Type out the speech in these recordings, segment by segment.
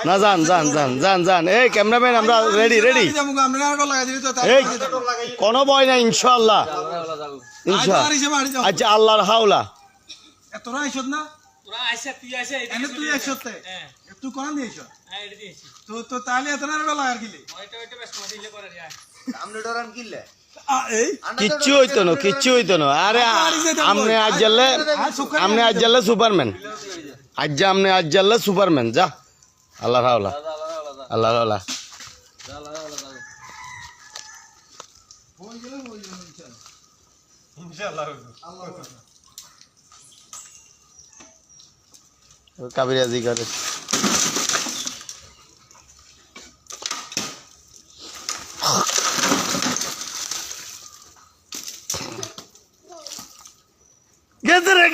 না যান যান যান যান যান এই ক্যামেরাম্যান আমরা রেডি রেডি এই কোনো ভয় নাই ইনশাআল্লাহ ইনশাআল্লাহ আচ্ছা আল্লাহর হাওলা তোরা আইছত না তোরা আইছে তুই আইছে এনে তুই আইছত তুই কোন দিয়েছ হ্যাঁ এটা দিয়েছি তো তো তাহলে এত না লাগার কিলে ওইটা বেশ মশিলে করে দিয়া সামনে ডরান কিলে কিচ্ছু হইতো না আরে আমনে আজ জানলে সুপারম্যান আমনে আজ জানলে সুপারম্যান যা আল্লাহর হাওলা আল্লাহর হাওলা কাবিরাজি করে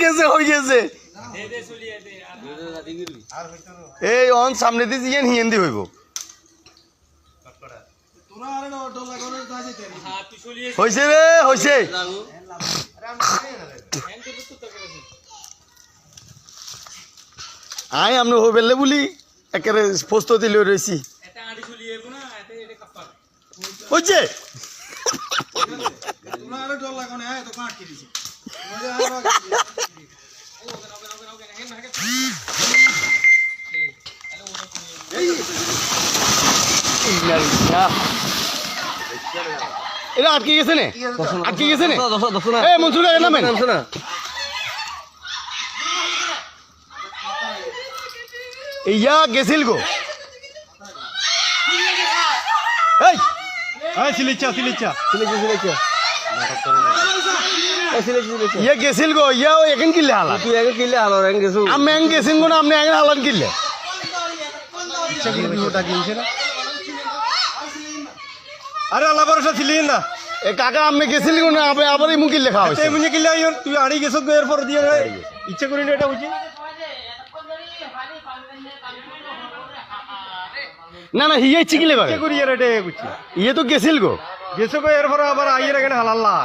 গেছে হয়ে গেছে এই অন সামনে দিয়ে জিয়ান হিয়েন্দি হইব হইছে রে হইছে আই আমরা হই বেলে বলি একেবারে প্রস্তুতি লই রইছি হইছে এটা আটকে গেছে না আটকে গেছে না এই মনসুর নামেন ইয়া গেছিল গো এই সিলিচা ইয়া গেছিল গো ইয়া ও এখন কিলে হালা তুই আগে কিলে হালো রং গেছু আমি এং গেছিন গো না আপনি এং হালান কিলে ইচ্ছা করে ওটা কিনছে না আরে আল্লাহ ভরসা ছিলি না এ কাকা আপনি গেছিল গো না আবার এই মুকিল লেখা হইছে মুঝে কিলে তুই আড়ি গেছ এরপর দিয়ে ইচ্ছা করি না এটা বুঝি না না হিয়ে ইচ্ছে কিলে ইচ্ছা করি আর এটা বুঝছি ইয়ে তো গেছিল গো গেছো গো এরপর আবার আইয়ের এখানে হালাল্লা